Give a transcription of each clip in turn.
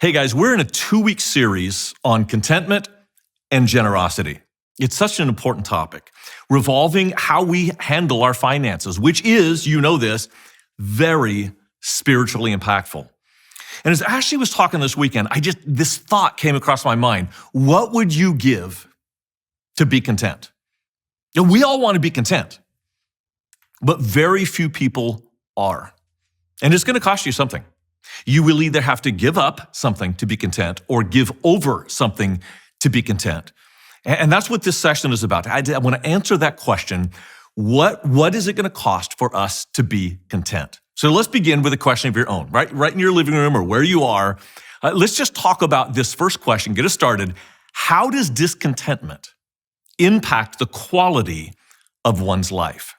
Hey guys, we're in a 2-week series on contentment and generosity. It's such an important topic, revolving how we handle our finances, which is, you know this, very spiritually impactful. And as Ashley was talking this weekend, this thought came across my mind. What would you give to be content? And we all want to be content, but very few people are. And it's going to cost you something. You will either have to give up something to be content or give over something to be content. And that's what this session is about. I want to answer that question. What is it going to cost for us to be content? So let's begin with a question of your own, right in your living room or where you are. Let's just talk about this first question, get us started. How does discontentment impact the quality of one's life?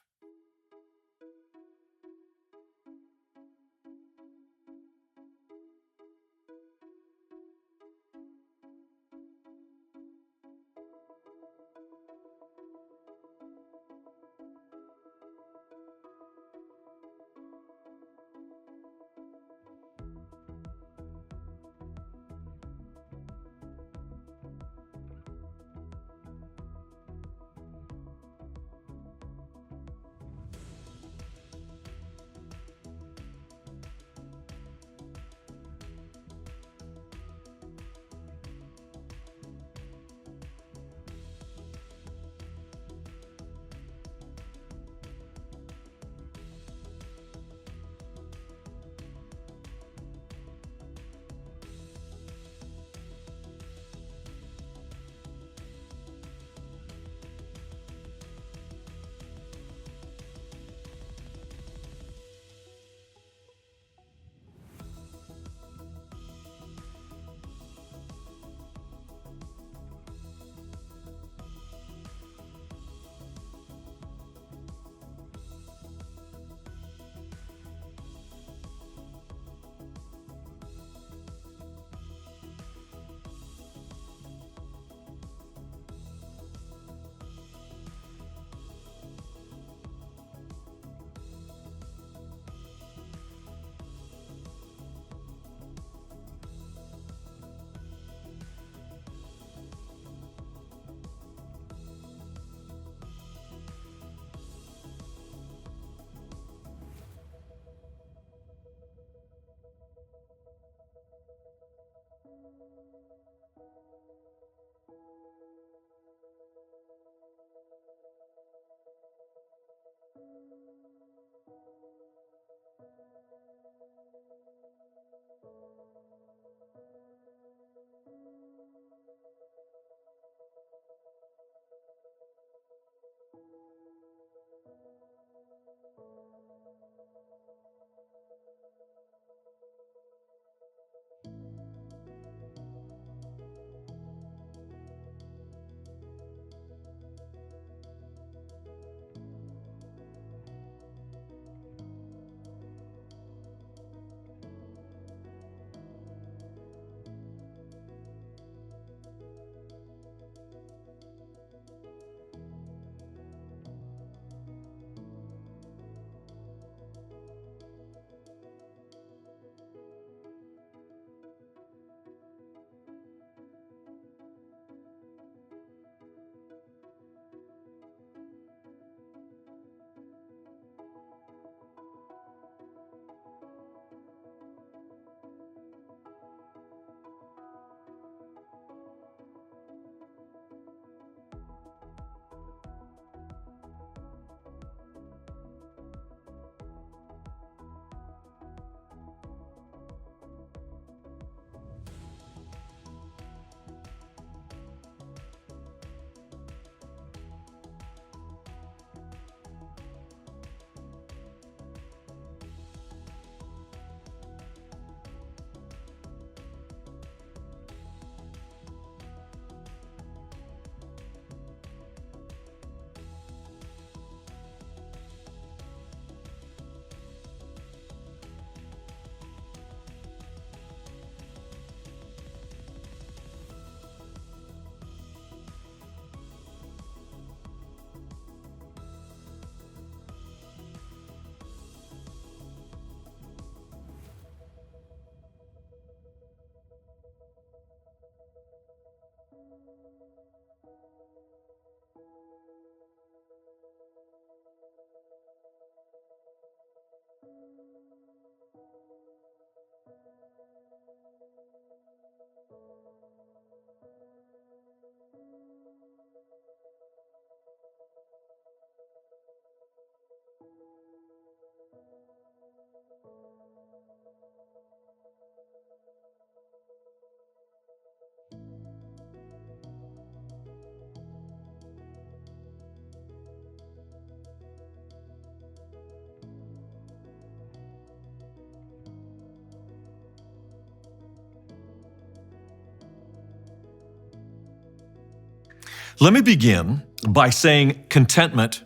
Let me begin by saying contentment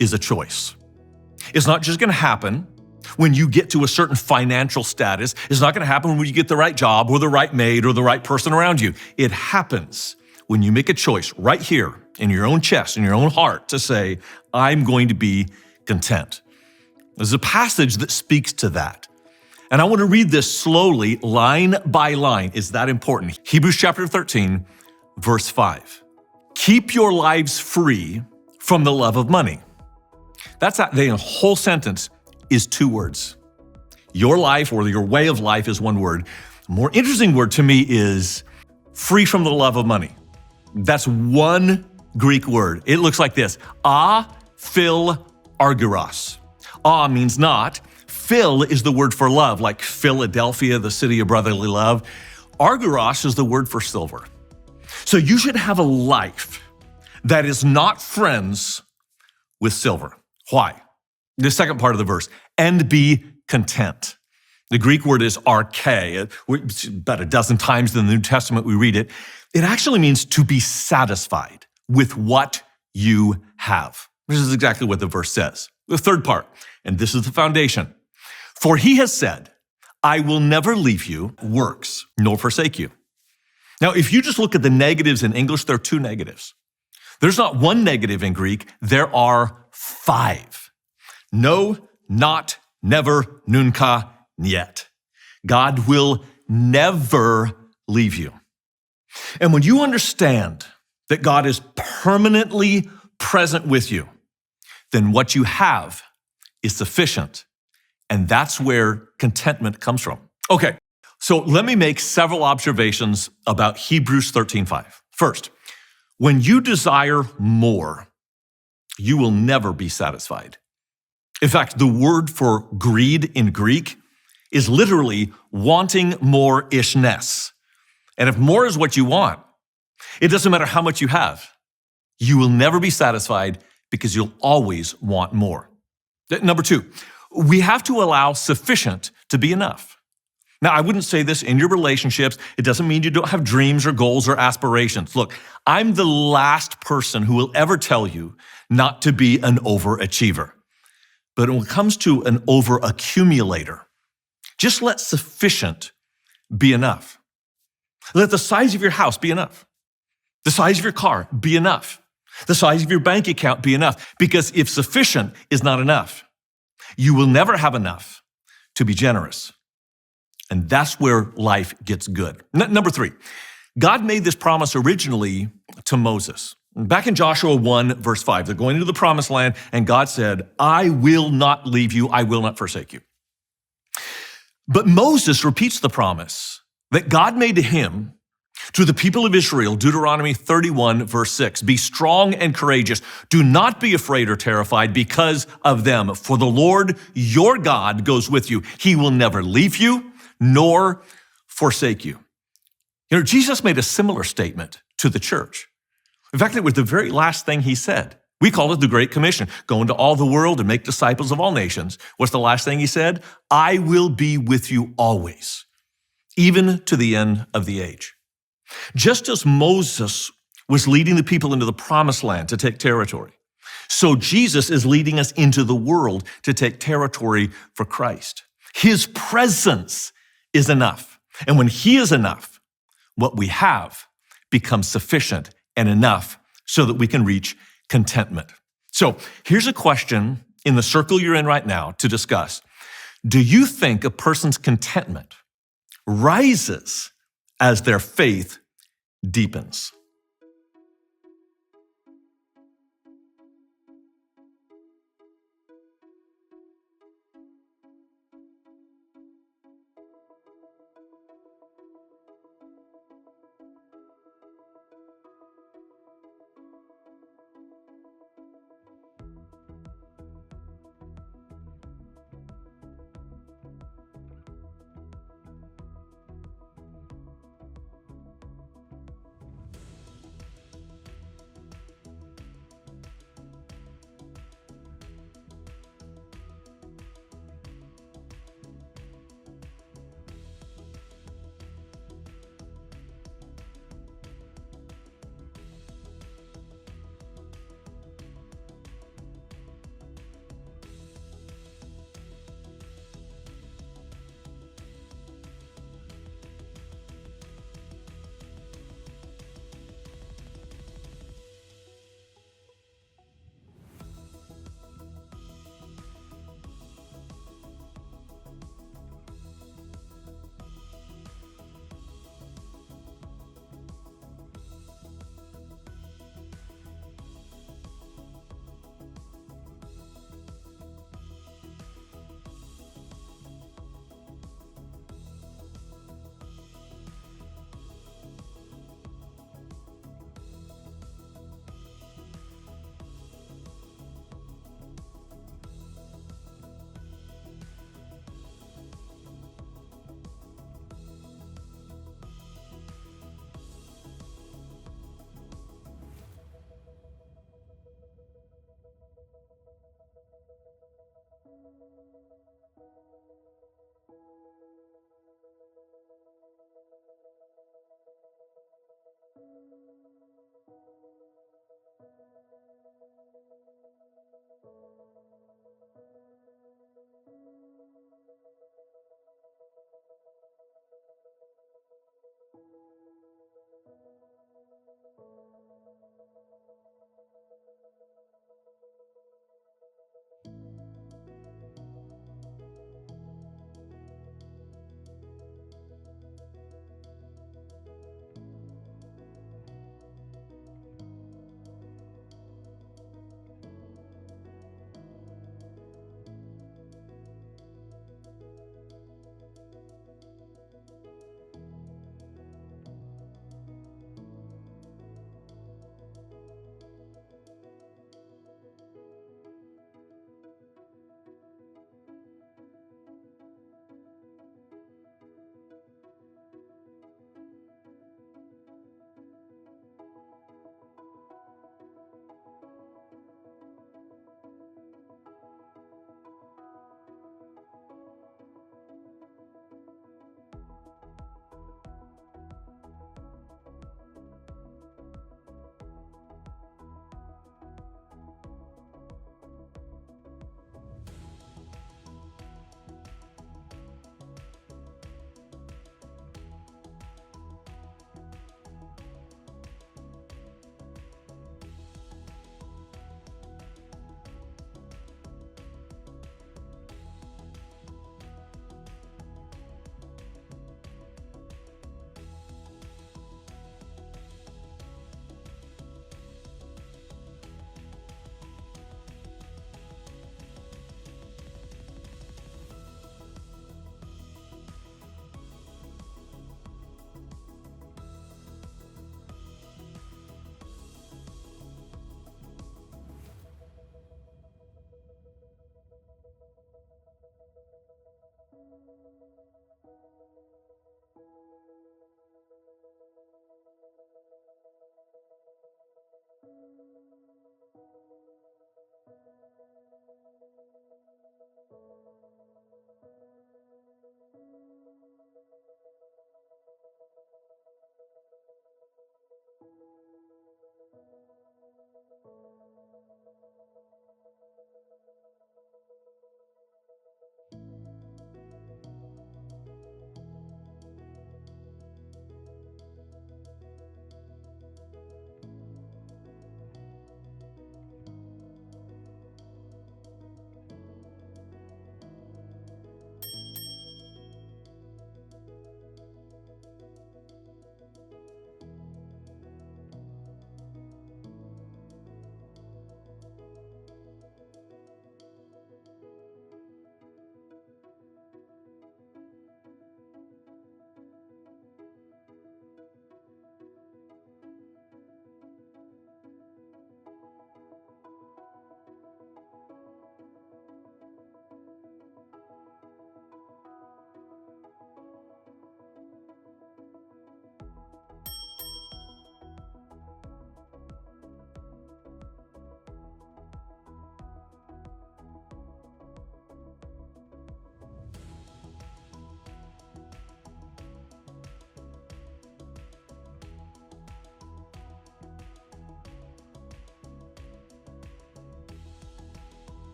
is a choice. It's not just going to happen when you get to a certain financial status. It's not going to happen when you get the right job or the right maid or the right person around you. It happens when you make a choice right here in your own chest, in your own heart, to say, I'm going to be content. There's a passage that speaks to that. And I want to read this slowly, line by line. Is that important? Hebrews chapter 13, verse 5. Keep your lives free from the love of money. The whole sentence is 2 words. Your life or your way of life is 1 word. A more interesting word to me is free from the love of money. That's 1 Greek word. It looks like this: phil argyros. Means not. Phil is the word for love, like Philadelphia, the city of brotherly love. Argyros is the word for silver. So you should have a life that is not friends with silver. Why? The second part of the verse, and be content. The Greek word is arche. About a dozen times in the New Testament we read it. It actually means to be satisfied with what you have. This is exactly what the verse says. The third part, and this is the foundation. For he has said, I will never leave you, works, nor forsake you. Now, if you just look at the negatives in English, there are 2 negatives. There's not 1 negative in Greek, there are 5. No, not, never, nunca, niet. God will never leave you. And when you understand that God is permanently present with you, then what you have is sufficient. And that's where contentment comes from. Okay. So let me make several observations about Hebrews 13:5. First, when you desire more, you will never be satisfied. In fact, the word for greed in Greek is literally wanting more ishness. And if more is what you want, it doesn't matter how much you have. You will never be satisfied because you'll always want more. Number 2, we have to allow sufficient to be enough. Now, I wouldn't say this in your relationships. It doesn't mean you don't have dreams or goals or aspirations. Look, I'm the last person who will ever tell you not to be an overachiever. But when it comes to an overaccumulator, just let sufficient be enough. Let the size of your house be enough. The size of your car be enough. The size of your bank account be enough. Because if sufficient is not enough, you will never have enough to be generous. And that's where life gets good. Number 3, God made this promise originally to Moses. Back in Joshua 1, verse 5, they're going into the promised land, and God said, I will not leave you, I will not forsake you. But Moses repeats the promise that God made to him, to the people of Israel, Deuteronomy 31, verse 6, be strong and courageous. Do not be afraid or terrified because of them, for the Lord your God goes with you. He will never leave you nor forsake you. You know, Jesus made a similar statement to the church. In fact, it was the very last thing he said. We call it the Great Commission. Go into all the world and make disciples of all nations. What's the last thing he said? I will be with you always, even to the end of the age. Just as Moses was leading the people into the promised land to take territory, so Jesus is leading us into the world to take territory for Christ. His presence is enough. And when he is enough, what we have becomes sufficient and enough so that we can reach contentment. So here's a question in the circle you're in right now to discuss. Do you think a person's contentment rises as their faith deepens?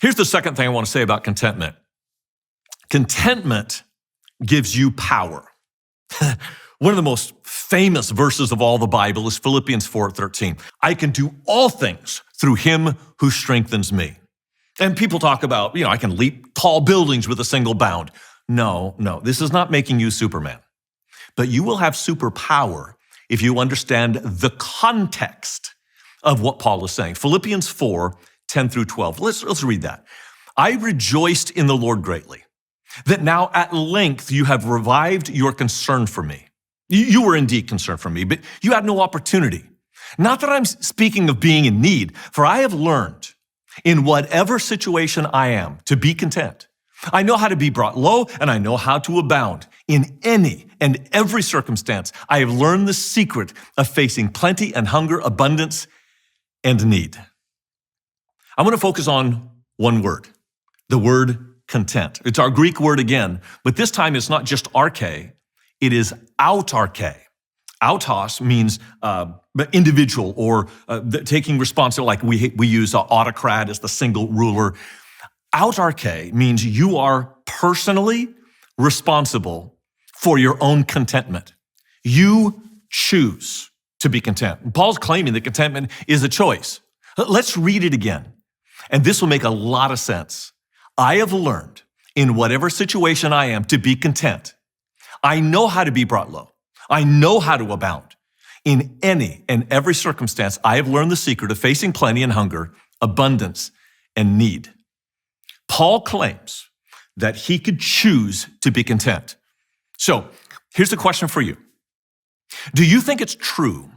Here's the second thing I want to say about contentment. Contentment gives you power. One of the most famous verses of all the Bible is Philippians 4:13. I can do all things through him who strengthens me. And people talk about, I can leap tall buildings with a single bound. No, this is not making you Superman. But you will have superpower if you understand the context of what Paul is saying. Philippians 4:10 through 12. Let's read that. I rejoiced in the Lord greatly, that now at length you have revived your concern for me. You were indeed concerned for me, but you had no opportunity. Not that I'm speaking of being in need, for I have learned in whatever situation I am to be content. I know how to be brought low, and I know how to abound. In any and every circumstance, I have learned the secret of facing plenty and hunger, abundance and need. I want to focus on one word, the word content. It's our Greek word again, but this time it's not just arche, it is autarche. Autos means individual or taking responsibility, like we use autocrat as the single ruler. Autarche means you are personally responsible for your own contentment. You choose to be content. Paul's claiming that contentment is a choice. Let's read it again, and this will make a lot of sense. I have learned in whatever situation I am to be content. I know how to be brought low. I know how to abound. In any and every circumstance, I have learned the secret of facing plenty and hunger, abundance and need. Paul claims that he could choose to be content. So here's the question for you. Do you think it's true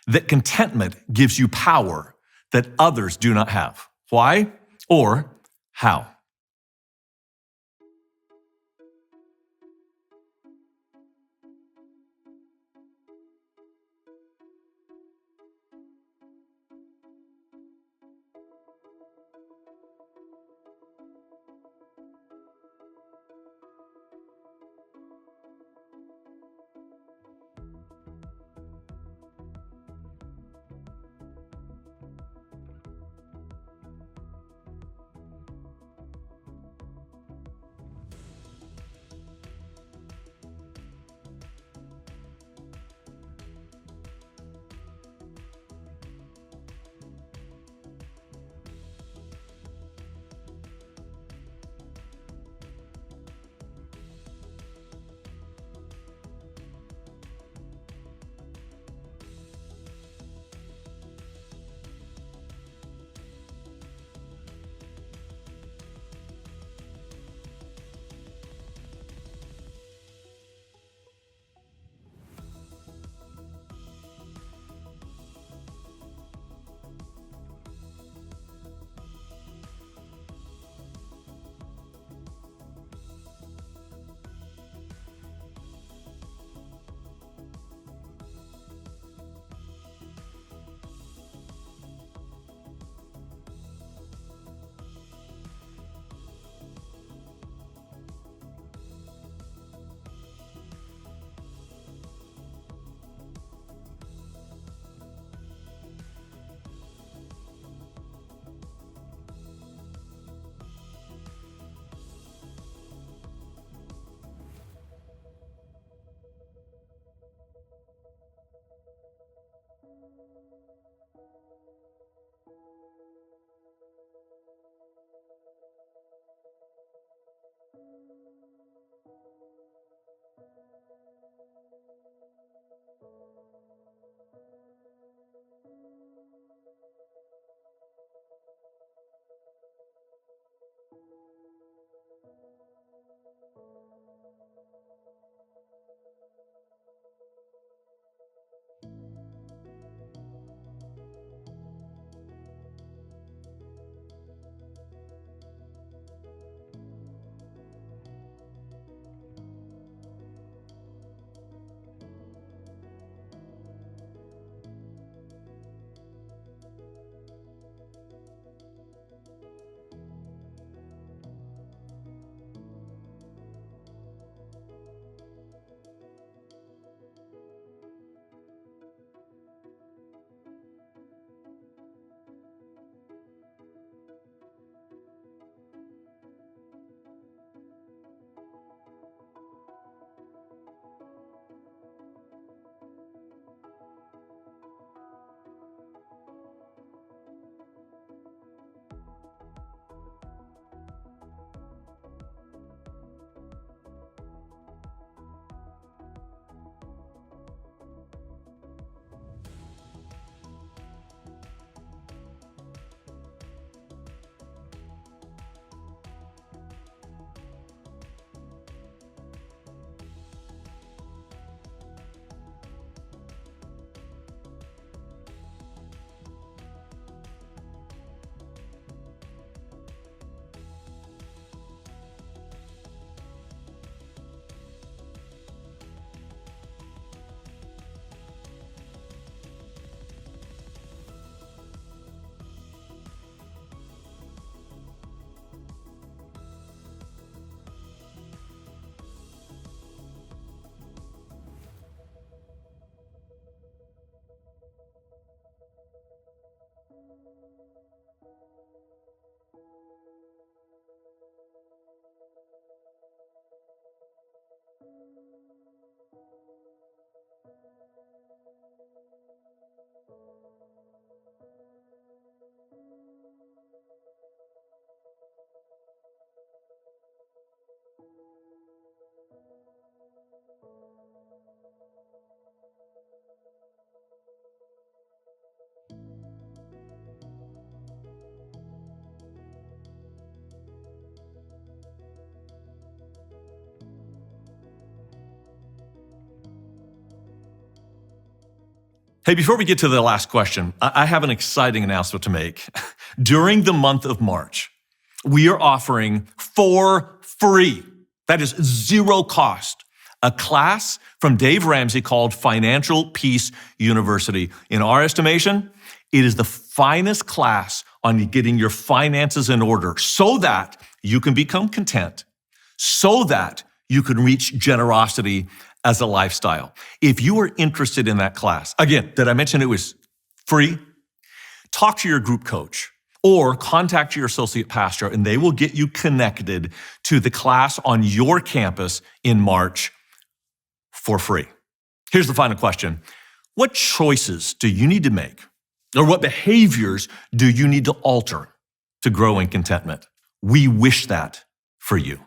that contentment gives you power that others do not have? Why or how? Hey, before we get to the last question, I have an exciting announcement to make. During the month of March, we are offering for free, that is zero cost, a class from Dave Ramsey called Financial Peace University. In our estimation, it is the finest class on getting your finances in order so that you can become content, so that you can reach generosity as a lifestyle. If you are interested in that class, again, did I mention it was free? Talk to your group coach or contact your associate pastor and they will get you connected to the class on your campus in March for free. Here's the final question. What choices do you need to make, or what behaviors do you need to alter to grow in contentment? We wish that for you.